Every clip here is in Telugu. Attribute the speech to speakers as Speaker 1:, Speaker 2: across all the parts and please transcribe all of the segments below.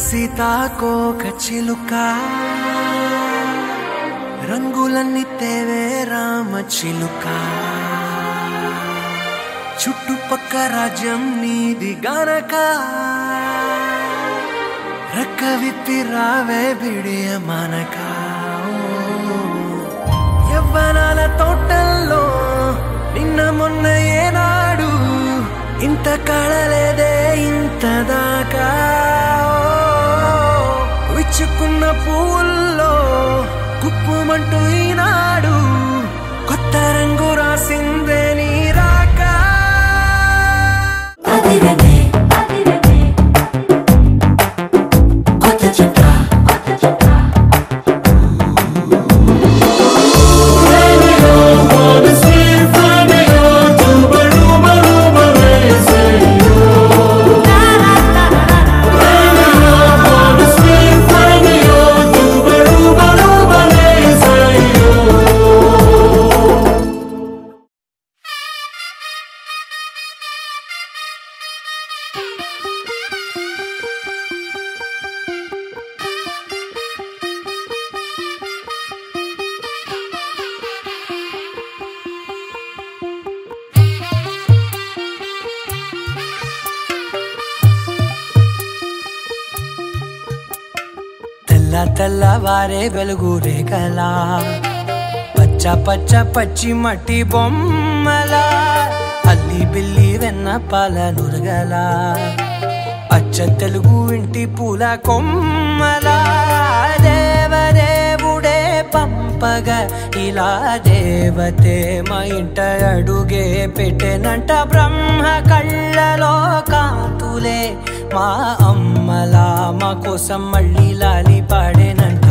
Speaker 1: సీతాకోక చిలుక రంగులన్నీ తేవే రామ చిలుక చుట్టుపక్క రాజ్యం నీది గనక రెక్క విప్పి రావే బిడియ మనక యవ్వనాల తోటల్లో నిన్న మొన్న ఏనాడు ఇంత కళలేదే ఇంత దాకా విచ్చుకున్న పువ్వుల్లో కుప్పుమంటూ ఈనాడు కొత్త రంగు రాసిందే నీ రాక తెల్లవారే వెలుగు రేఖలా పచ్చ పచ్చ పచ్చి మట్టి బొమ్మలా అల్లి బిల్లి వెన్న పాల నురగలా అచ్చ తెలుగు ఇంటి పూల కొమ్మలా దేవదేవుడే పంపగా ఇలా దేవతే మా ఇంట అడుగే పెట్టెనంట బ్రహ్మ కళ్ళలో కాంతులే మా అమ్మలా మా కోసం మళ్ళీ లాలి పాడేనంట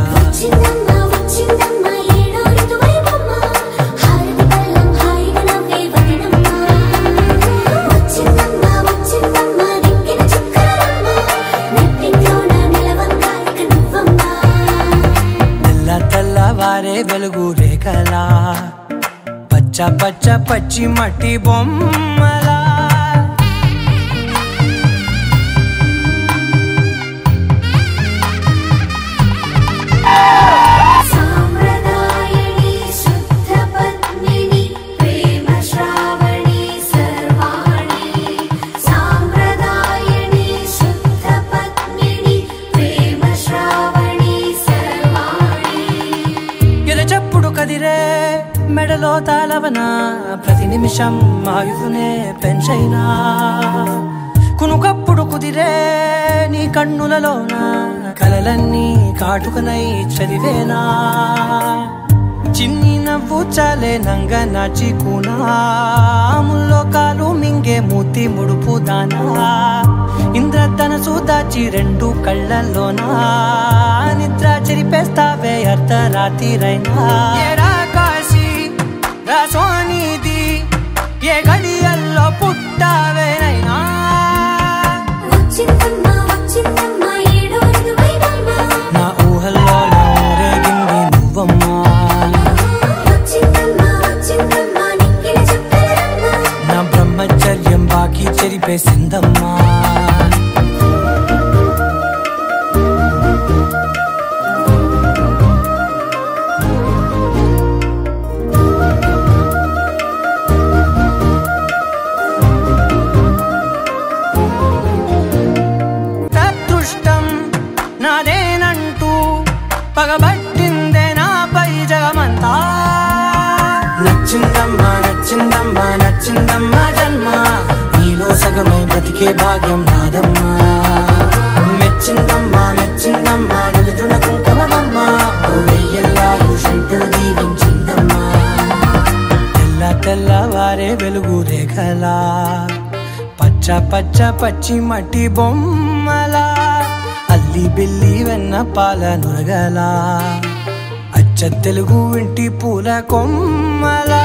Speaker 1: తెల్లవారే వెలుగు రేఖలా పచ్చ పచ్చ పచ్చి మట్టి బొమ్మలా మెడలో తాళవన ప్రతి నిమిషం ఆయుధునే పెంచైనా కునుకప్పుడు కుదిరే నీ కన్నులలోన కలలన్నీ కాటుకనై చదివేనా చిన్ని నవ్వు చాలే నంగ నాచికునా ముల్లో కాలు మింగే మూతి ముడుపు దానా ఇంద్రధనసు దాచి రెండు కళ్ళల్లోనా నిద్ర చెరిపేస్తావే అర్ధరాత్రిరైనా సోనిది ఏ గడియల్లో పుట్టావేనైనా నా ఊహల్లో రేగింది నువ్వమ్మా నా బ్రహ్మచర్యం బాకీ చెరిపేసిందమ్మా పగబట్టిందే నాపై జగమంతా నచ్చిందమ్మా నచ్చిందమ్మా నచ్చిందమ్మా జన్మ నీలో సగమై బ్రతికే భాగ్యం నాదమ్మా మెచ్చిందమ్మా మెచ్చిందమ్మా నిలుతున్న కుంకుమమ్మా వెయ్యల్లాలు శంకరు దీవించిందమ్మా తెల్లవారే వెలుగు రేఖలా పచ్చ పచ్చ పచ్చి మట్టి బొమ్మలా అల్లి బిల్లి వెన్న పాల నురగలా అచ్చ తెలుగు ఇంటి పూల కొమ్మలా